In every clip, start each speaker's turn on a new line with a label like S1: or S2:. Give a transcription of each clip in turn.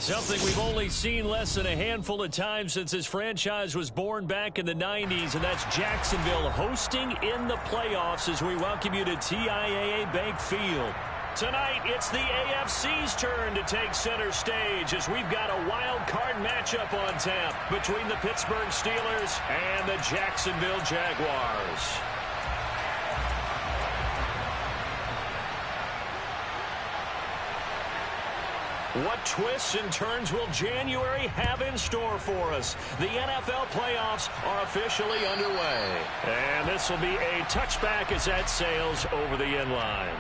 S1: Something we've only seen less than a handful of times since this franchise was born back in the 90s, and that's Jacksonville hosting in the playoffs as we welcome you to TIAA Bank Field. Tonight, it's the AFC's turn to take center stage as we've got a wild card matchup on tap between the Pittsburgh Steelers and the Jacksonville Jaguars. What twists and turns will January have in store for us? The NFL playoffs are officially underway. And this will be a touchback as that sails over the end line.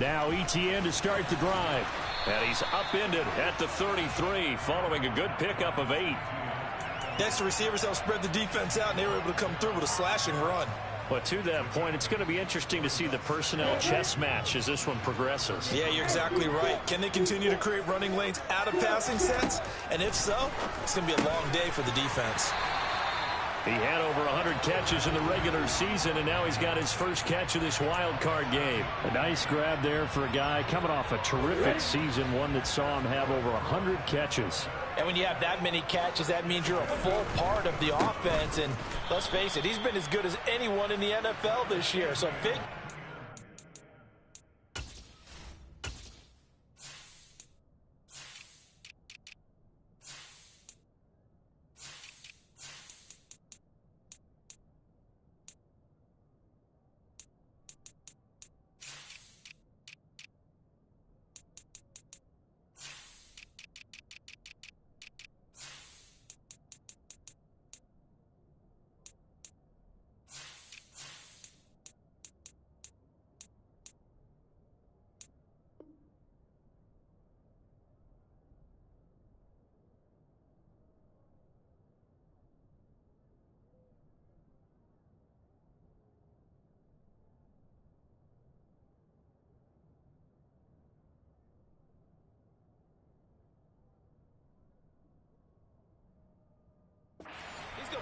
S1: Now ETN to start the drive. And he's upended at the 33 following a good pickup of 8.
S2: Next, the receivers help spread the defense out, and they were able to come through with a slashing run.
S1: But to that point, it's going to be interesting to see the personnel chess match as this one progresses.
S2: Yeah, you're exactly right. Can they continue to create running lanes out of passing sets? And if so, it's going to be a long day for the defense.
S1: He had over 100 catches in the regular season, and now he's got his first catch of this wild card game. A nice grab there for a guy coming off a terrific season, one that saw him have over 100 catches.
S3: And when you have that many catches, that means you're a full part of the offense. And let's face it, he's been as good as anyone in the NFL this year. So big.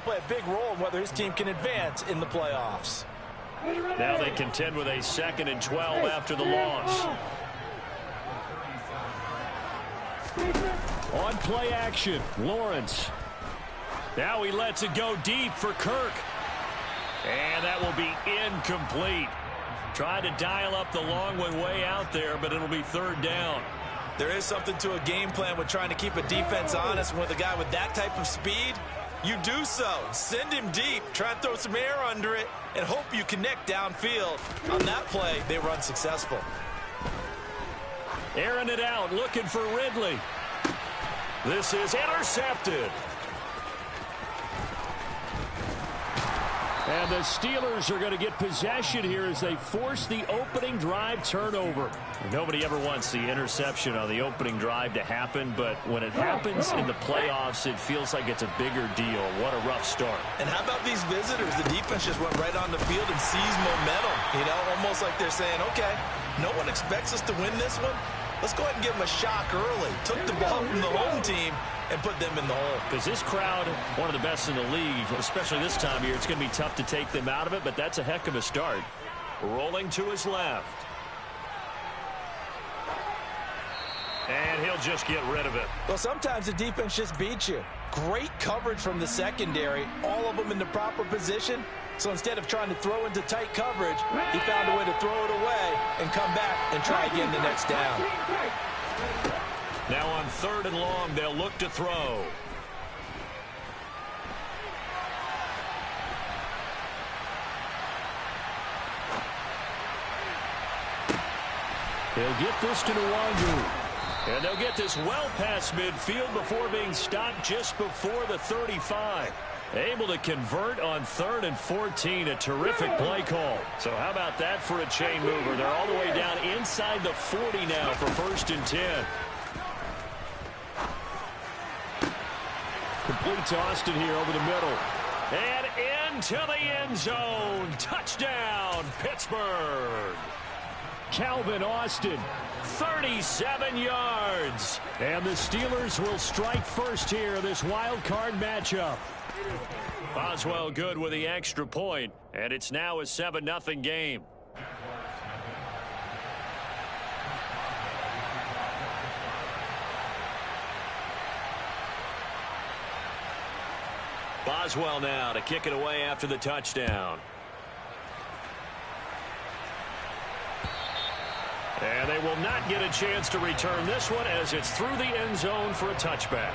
S3: Play a big role in whether his team can advance in the playoffs.
S1: Now they contend with a 2nd and 12 after the loss. On play action, Lawrence. Now he lets it go deep for Kirk. And that will be incomplete. Tried to dial up the long one way out there, but it'll be 3rd down.
S2: There is something to a game plan with trying to keep a defense honest. With a guy with that type of speed, you do so. Send him deep. Try and throw some air under it and hope you connect downfield. On that play, they were unsuccessful.
S1: Airing it out, looking for Ridley. This is intercepted. And the Steelers are going to get possession here as they force the opening drive turnover. Nobody ever wants the interception on the opening drive to happen, but when it happens in the playoffs, it feels like it's a bigger deal. What a rough start.
S2: And how about these visitors? The defense just went right on the field and seized momentum. You know, almost like they're saying, okay, no one expects us to win this one. Let's go ahead and give them a shock early. Took the ball from the home team and put them in the hole.
S1: Because this crowd, one of the best in the league, especially this time of year, it's going to be tough to take them out of it, but that's a heck of a start. Rolling to his left. And he'll just get rid of it.
S3: Well, sometimes the defense just beats you. Great coverage from the secondary, all of them in the proper position. So instead of trying to throw into tight coverage, he found a way to throw it away and come back and try again the next down.
S1: Now on 3rd and long, they'll look to throw. He'll get this to Nwangu. And they'll get this well past midfield before being stopped just before the 35. Able to convert on 3rd and 14. A terrific play call. So how about that for a chain mover? They're all the way down inside the 40 now for 1st and 10. Complete to Austin here over the middle. And into the end zone. Touchdown, Pittsburgh. Calvin Austin, 37 yards. And the Steelers will strike first here, this wild card matchup. Boswell good with the extra point, and it's now a 7-0 game. Boswell now to kick it away after the touchdown. And they will not get a chance to return this one as it's through the end zone for a touchback.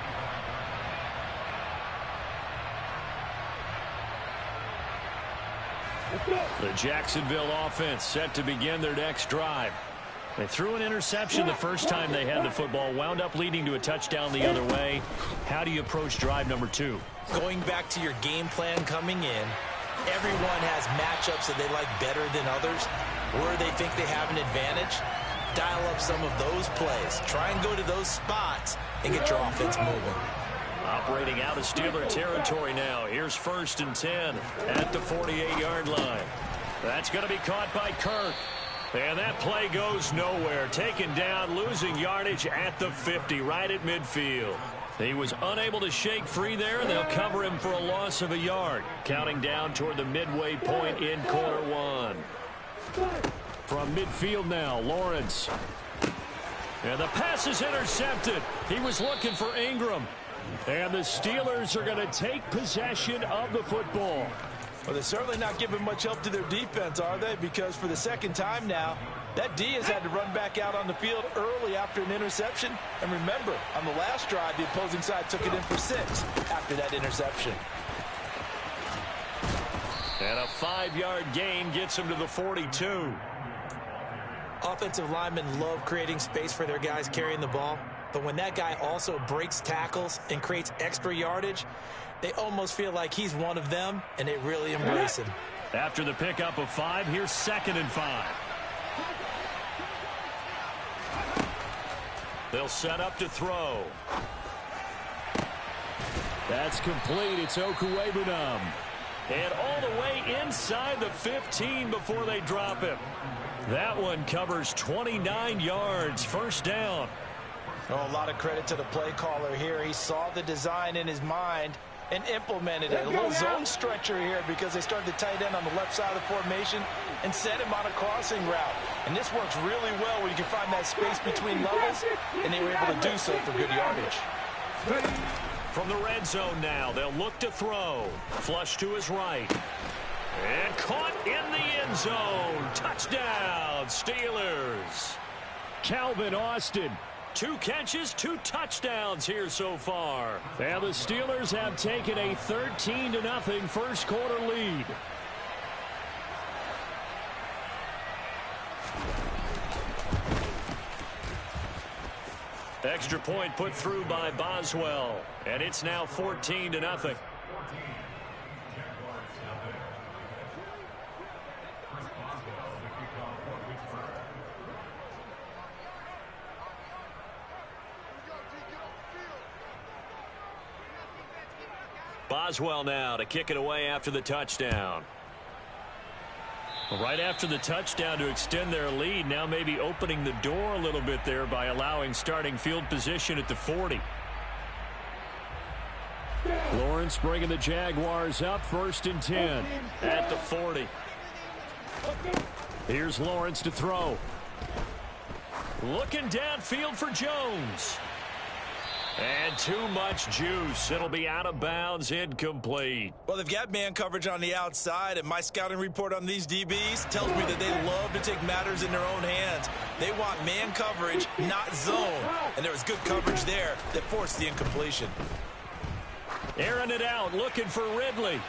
S1: The Jacksonville offense set to begin their next drive. They threw an interception the first time they had the football, wound up leading to a touchdown the other way. How do you approach drive number 2?
S3: Going back to your game plan coming in, everyone has matchups that they like better than others. Where they think they have an advantage, dial up some of those plays. Try and go to those spots and get your offense moving.
S1: Operating out of Steeler territory now. Here's 1st and 10 at the 48-yard line. That's going to be caught by Kirk. And that play goes nowhere. Taken down, losing yardage at the 50, right at midfield. He was unable to shake free there, and they'll cover him for a loss of a yard. Counting down toward the midway point in quarter 1. From midfield now, Lawrence. And the pass is intercepted. He was looking for Ingram. And the Steelers are going to take possession of the football.
S3: Well, they're certainly not giving much help to their defense, are they? Because for the second time now, that D has had to run back out on the field early after an interception. And remember, on the last drive, the opposing side took it in for 6 after that interception.
S1: And a 5-yard gain gets him to the 42.
S3: Offensive linemen love creating space for their guys carrying the ball. But when that guy also breaks tackles and creates extra yardage, they almost feel like he's one of them, and they really embrace him.
S1: After the pickup of 5, here's 2nd and 5. They'll set up to throw. That's complete. It's Okuwebunam. And all the way inside the 15 before they drop him. That one covers 29 yards. 1st down.
S3: Oh, a lot of credit to the play caller here. He saw the design in his mind and implemented it. A little zone stretcher here because they started the tight end on the left side of the formation and set him on a crossing route. And this works really well where you can find that space between levels, and they were able to do so for good yardage.
S1: From the red zone now, they'll look to throw. Flush to his right. And caught in the end zone. Touchdown, Steelers. Calvin Austin. 2 catches, 2 touchdowns here so far. And the Steelers have taken a 13-0 first quarter lead. Extra point put through by Boswell. And it's now 14-0. Boswell now to kick it away after the touchdown. Right after the touchdown to extend their lead, now maybe opening the door a little bit there by allowing starting field position at the 40. Lawrence bringing the Jaguars up, 1st and 10 at the 40. Here's Lawrence to throw. Looking downfield for Jones. And too much juice. It'll be out of bounds, incomplete.
S2: Well, they've got man coverage on the outside, and my scouting report on these DBs tells me that they love to take matters in their own hands. They want man coverage, not zone. And there was good coverage there that forced the incompletion.
S1: Airing it out, looking for Ridley.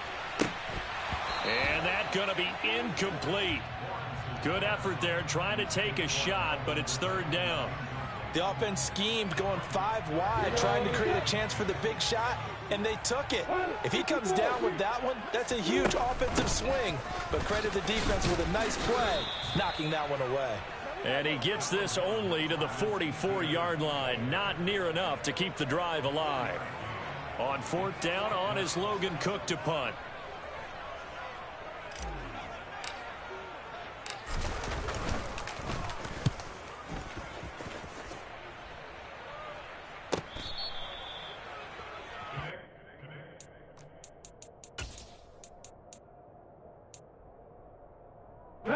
S1: And that's going to be incomplete. Good effort there, trying to take a shot, but it's 3rd down.
S3: The offense schemed going 5 wide, trying to create a chance for the big shot, and they took it. If he comes down with that one, that's a huge offensive swing. But credit the defense with a nice play, knocking that one away.
S1: And he gets this only to the 44-yard line. Not near enough to keep the drive alive. On 4th down, on is Logan Cook to punt.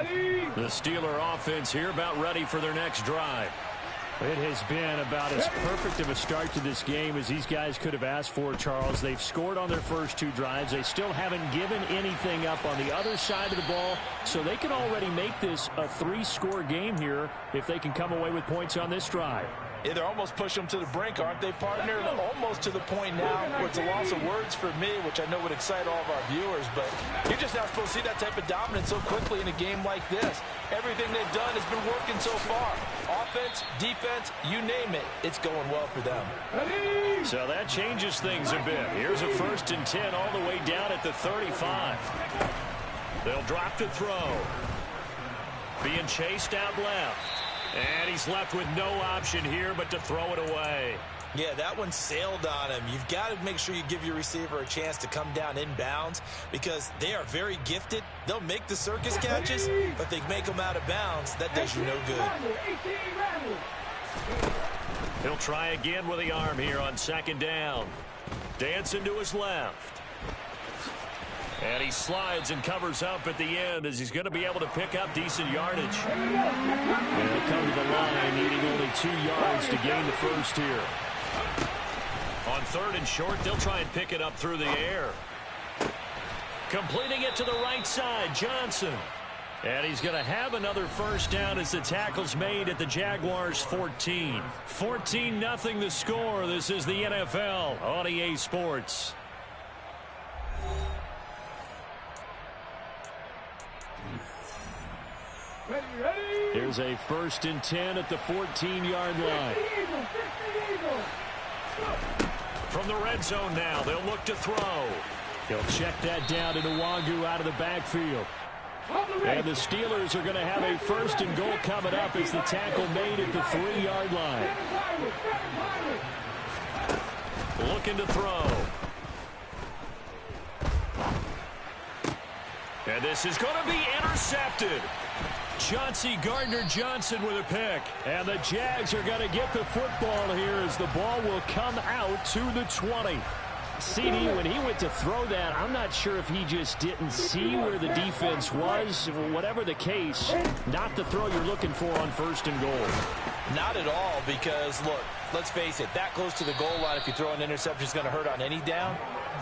S1: The Steeler offense here about ready for their next drive.
S4: It has been about as perfect of a start to this game as these guys could have asked for, Charles. They've scored on their first two drives. They still haven't given anything up on the other side of the ball, so they can already make this a 3-score game here if they can come away with points on this drive.
S3: Yeah, they're almost pushing them to the brink, aren't they, partner? Almost to the point now where it's a loss of words for me, which I know would excite all of our viewers, but you're just not supposed to see that type of dominance so quickly in a game like this. Everything they've done has been working so far. Offense, defense, you name it, it's going well for them.
S1: So that changes things a bit. Here's a 1st and 10 all the way down at the 35. They'll drop to throw. Being chased out left. And he's left with no option here but to throw it away.
S2: Yeah, that one sailed on him. You've got to make sure you give your receiver a chance to come down inbounds because they are very gifted. They'll make the circus catches, but they make them out of bounds. That does you no good.
S1: He'll try again with the arm here on 2nd down. Dancing to his left. And he slides and covers up at the end as he's going to be able to pick up decent yardage. And he'll come to the line needing only 2 yards to gain the first here. On 3rd and short, they'll try and pick it up through the air. Completing it to the right side, Johnson. And he's going to have another 1st down as the tackle's made at the Jaguars' 14. 14-0 the score. This is the NFL on EA Sports. Here's a 1st and 10 at the 14-yard line. From the red zone now, they'll look to throw. He'll check that down to Nwangu out of the backfield. And the Steelers are going to have a 1st and goal coming up as the tackle made at the 3-yard line. Looking to throw. And this is going to be intercepted. Chauncey Gardner-Johnson with a pick. And the Jags are going to get the football here as the ball will come out to the 20. CD, when he went to throw that, I'm not sure if he just didn't see where the defense was. Whatever the case, not the throw you're looking for on 1st and goal.
S3: Not at all, because, look, let's face it, that close to the goal line, if you throw an interception, is going to hurt on any down.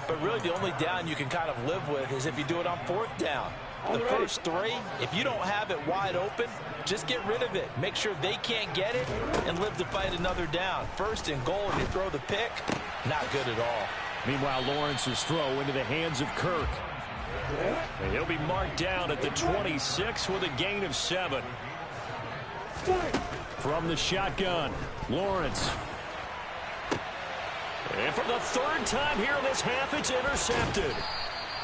S3: But really, the only down you can kind of live with is if you do it on 4th down. The first 3, if you don't have it wide open, just get rid of it. Make sure they can't get it and live to fight another down. 1st and goal, and you throw the pick, not good at all.
S1: Meanwhile, Lawrence's throw into the hands of Kirk. And he'll be marked down at the 26 with a gain of 7. From the shotgun, Lawrence. And for the 3rd time here in this half, it's intercepted.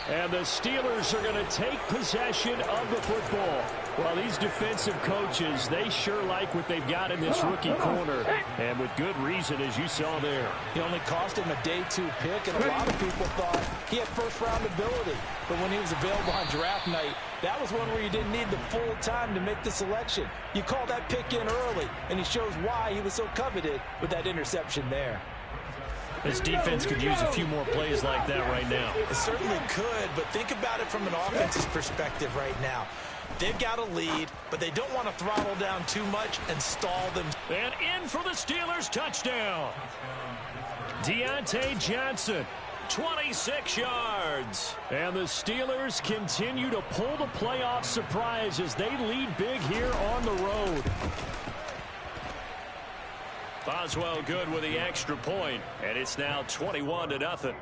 S1: And the Steelers are going to take possession of the football. Well, these defensive coaches, they sure like what they've got in this rookie corner. And with good reason, as you saw there.
S3: He only cost him a day 2 pick, and a lot of people thought he had 1st-round ability. But when he was available on draft night, that was one where you didn't need the full time to make the selection. You call that pick in early, and he shows why he was so coveted with that interception there.
S1: This defense could use a few more plays like that right now.
S2: It certainly could, but think about it from an offense's perspective right now. They've got a lead, but they don't want to throttle down too much and stall them.
S1: And in for the Steelers, touchdown. Deontay Johnson, 26 yards. And the Steelers continue to pull the playoff surprise as they lead big here on the road. Boswell good with the extra point, and it's now 21-0.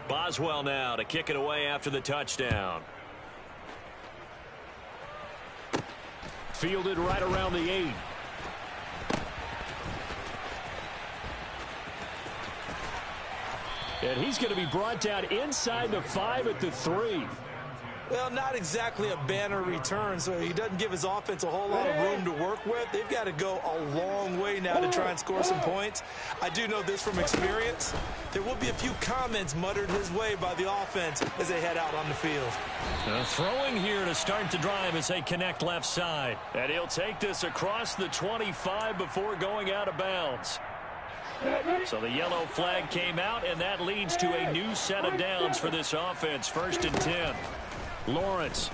S1: Boswell now to kick it away after the touchdown. Fielded right around the 8. And he's going to be brought down inside the 5 at the 3.
S2: Well, not exactly a banner return, so he doesn't give his offense a whole lot of room to work with. They've got to go a long way now to try and score some points. I do know this from experience. There will be a few comments muttered his way by the offense as they head out on the field.
S1: Throwing here to start the drive as they connect left side. And he'll take this across the 25 before going out of bounds. So the yellow flag came out, and that leads to a new set of downs for this offense. 1st and 10. Lawrence.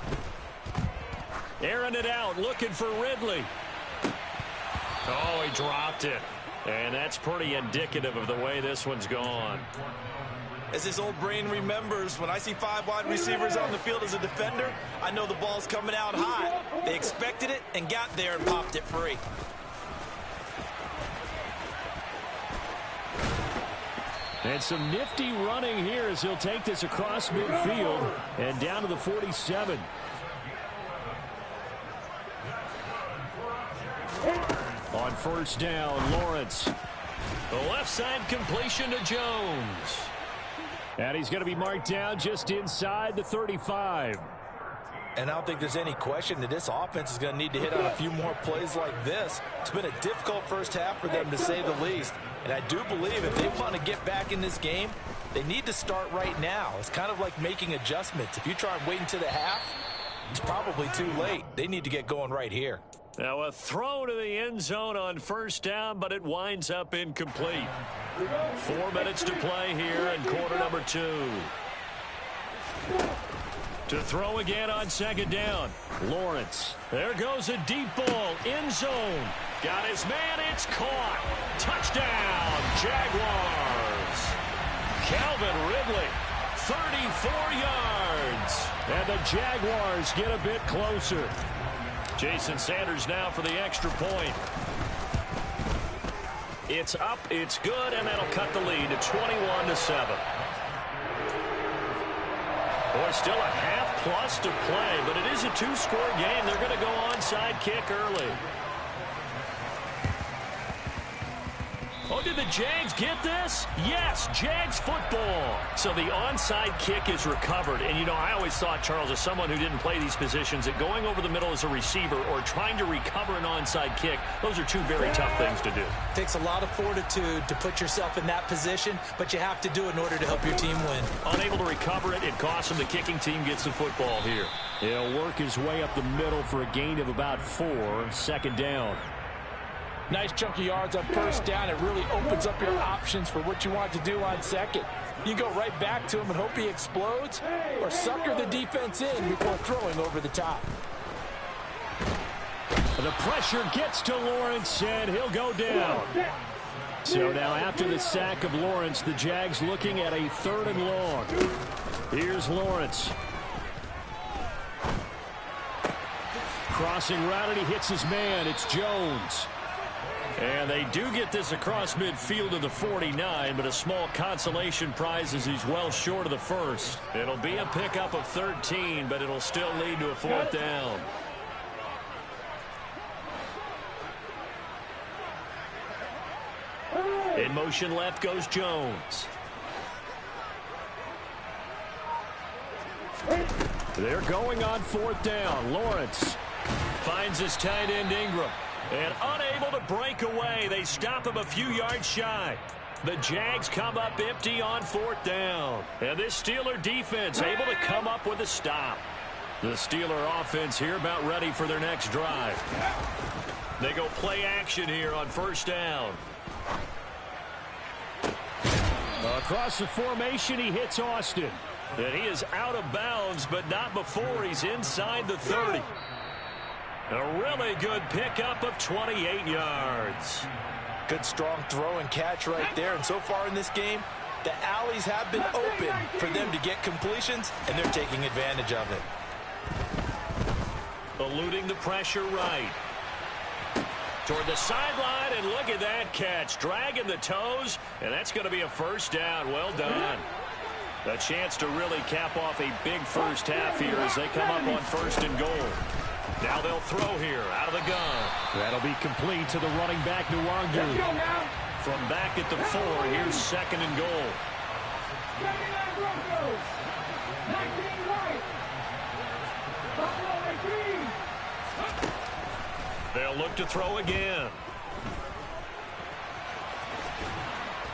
S1: Airing it out, looking for Ridley. Oh, he dropped it. And that's pretty indicative of the way this one's gone.
S2: As his old brain remembers, when I see 5 wide receivers on the field as a defender, I know the ball's coming out hot. They expected it and got there and popped it free.
S1: And some nifty running here as he'll take this across midfield and down to the 47. On 1st down, Lawrence. The left side completion to Jones. And he's going to be marked down just inside the 35.
S3: And I don't think there's any question that this offense is going to need to hit on a few more plays like this. It's been a difficult first half for them, to say the least. And I do believe if they want to get back in this game, they need to start right now. It's kind of like making adjustments. If you try and wait until the half, it's probably too late. They need to get going right here.
S1: Now a throw to the end zone on 1st down, but it winds up incomplete. 4 minutes to play here in quarter number 2. To throw again on 2nd down. Lawrence. There goes a deep ball. End zone. Got his man. It's caught. Touchdown, Jaguars. Calvin Ridley. 34 yards. And the Jaguars get a bit closer. Jason Sanders now for the extra point. It's up, it's good, and that'll cut the lead to 21-7. Boy, still a half plus to play, but it is a 2-score game. They're going to go onside kick early. Oh, did the Jags get this? Yes, Jags football. So the onside kick is recovered. And, you know, I always thought, Charles, as someone who didn't play these positions, that going over the middle as a receiver or trying to recover an onside kick, those are 2 very tough things to do.
S3: Takes a lot of fortitude to put yourself in that position, but you have to do it in order to help your team win.
S1: Unable to recover it, it costs them. The kicking team gets the football here. He'll work his way up the middle for a gain of about 4. 2nd down.
S3: Nice chunky yards on 1st down. It really opens up your options for what you want to do on 2nd. You go right back to him and hope he explodes, or sucker the defense in before throwing over the top.
S1: The pressure gets to Lawrence, and he'll go down. So now after the sack of Lawrence, the Jags looking at a 3rd and long. Here's Lawrence. Crossing route, and he hits his man. It's Jones. And they do get this across midfield to the 49, but a small consolation prize as he's well short of the 1st. It'll be a pickup of 13, but it'll still lead to a 4th down. In motion left goes Jones. They're going on 4th down. Lawrence finds his tight end Ingram. And unable to break away. They stop him a few yards shy. The Jags come up empty on 4th down. And this Steeler defense able to come up with a stop. The Steeler offense here about ready for their next drive. They go play action here on 1st down. Across the formation, he hits Austin. And he is out of bounds, but not before he's inside the 30. A really good pickup of 28 yards.
S3: Good strong throw and catch right there. And so far in this game, the alleys have been open for them to get completions, and they're taking advantage of it.
S1: Eluding the pressure right. Toward the sideline, and look at that catch. Dragging the toes, and that's going to be a 1st down. Well done. A chance to really cap off a big first half here as they come up on 1st and goal. Now they'll throw here out of the gun. That'll be complete to the running back, Nwangu. From back at the 4, here's 2nd and goal. They'll look to throw again.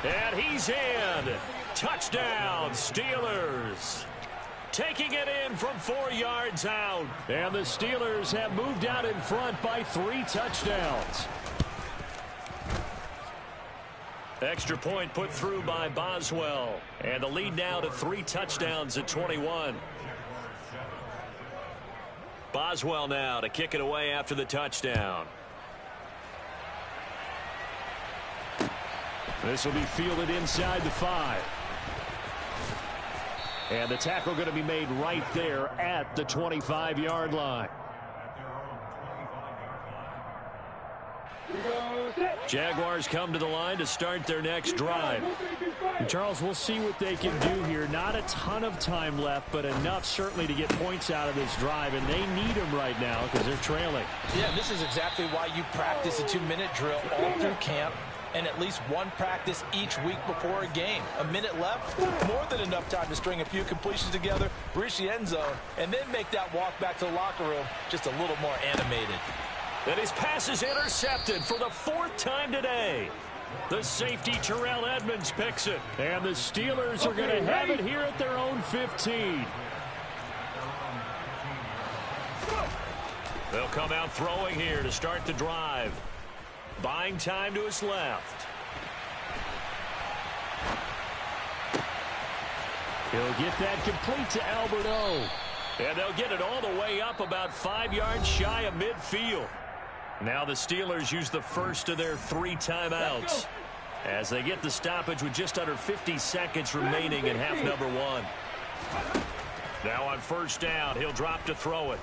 S1: And he's in. Touchdown, Steelers. Taking it in from 4 yards out. And the Steelers have moved out in front by 3 touchdowns. Extra point put through by Boswell. And the lead now to 3 touchdowns at 21. Boswell now to kick it away after the touchdown. This will be fielded inside the 5. And the tackle going to be made right there at the 25-yard line. Jaguars come to the line to start their next drive.
S4: And Charles, we'll see what they can do here. Not a ton of time left, but enough certainly to get points out of this drive, and they need them right now because they're trailing.
S3: Yeah, this is exactly why you practice a 2-minute drill all through camp and at least one practice each week before a game. A minute left, more than enough time to string a few completions together, reach the end zone, and then make that walk back to the locker room just a little more animated.
S1: And his pass is intercepted for the 4th time today. The safety, Terrell Edmonds, picks it.
S4: And the Steelers are going to have it here at their own 15.
S1: They'll come out throwing here to start the drive. Buying time to his left.
S4: He'll get that complete to Albert O.
S1: And they'll get it all the way up about 5 yards shy of midfield. Now the Steelers use the first of their 3 timeouts as they get the stoppage with just under 50 seconds remaining in half number 1. Now on first down, he'll drop to throw it.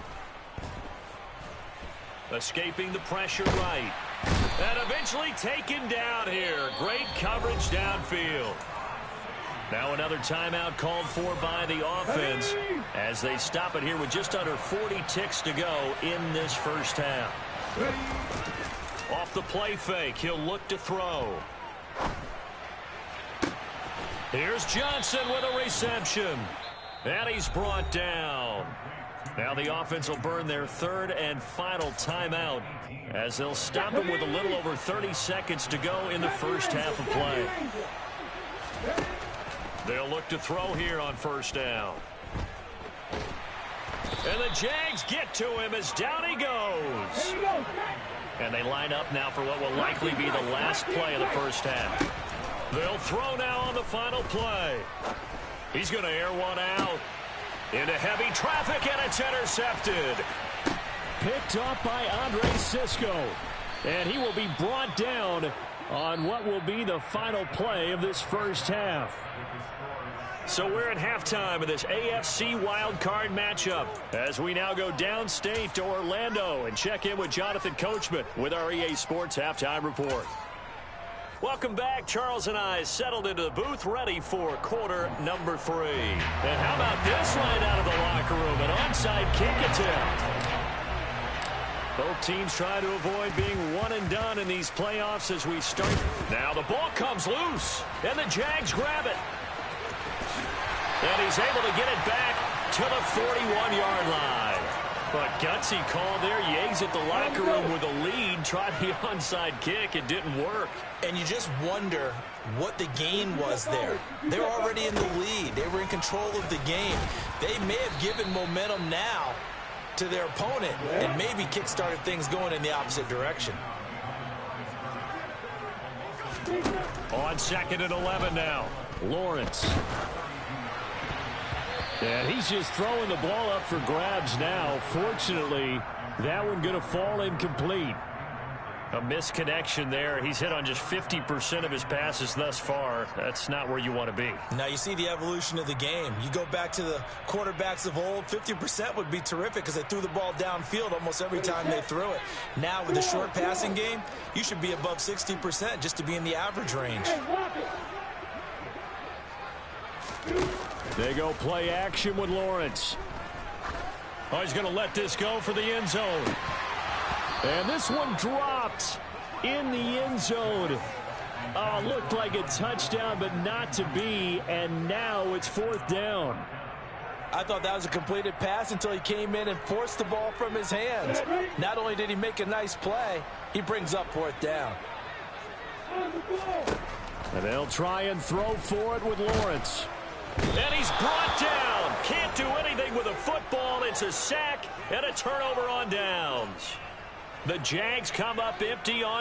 S1: Escaping the pressure right. And eventually taken down here. Great coverage downfield. Now another timeout called for by the offense as they stop it here with just under 40 ticks to go in this first half. Off the play fake, he'll look to throw. Here's Johnson with a reception. And he's brought down. Now the offense will burn their 3rd and final timeout as they'll stop him with a little over 30 seconds to go in the first half of play. They'll look to throw here on first down. And the Jags get to him as down he goes. And they line up now for what will likely be the last play of the first half. They'll throw now on the final play. He's going to air one out. Into heavy traffic, and it's intercepted.
S4: Picked up by Andre Sisco. And he will be brought down on what will be the final play of this first half.
S1: So we're at halftime of this AFC wildcard matchup as we now go downstate to Orlando and check in with Jonathan Coachman with our EA Sports Halftime Report. Welcome back. Charles and I settled into the booth ready for quarter number 3. And how about this right out of the locker room? An onside kick attempt. Both teams try to avoid being one and done in these playoffs as we start. Now the ball comes loose, and the Jags grab it. And he's able to get it back to the 41-yard line. But gutsy call there. You exit the locker room with a lead. Tried the onside kick. It didn't work.
S3: And you just wonder what the gain was there. They were already in the lead. They were in control of the game. They may have given momentum now to their opponent and maybe kick-started things going in the opposite direction.
S1: On 2nd and 11 now.
S4: Lawrence. And he's just throwing the ball up for grabs now. Fortunately, that one going to fall incomplete.
S1: A misconnection there. He's hit on just 50% of his passes thus far. That's not where you want to be.
S3: Now you see the evolution of the game. You go back to the quarterbacks of old, 50% would be terrific because they threw the ball downfield almost every time they threw it. Now with the short passing game, you should be above 60% just to be in the average range.
S4: They go play action with Lawrence.
S1: Oh, he's going to let this go for the end zone.
S4: And this one dropped in the end zone. Looked like a touchdown, but not to be. And now it's 4th down.
S3: I thought that was a completed pass until he came in and forced the ball from his hands. Not only did he make a nice play, he brings up 4th down.
S4: And they'll try and throw for it with Lawrence.
S1: And he's brought down. Can't do anything with a football. It's a sack and a turnover on downs. The Jags come up empty on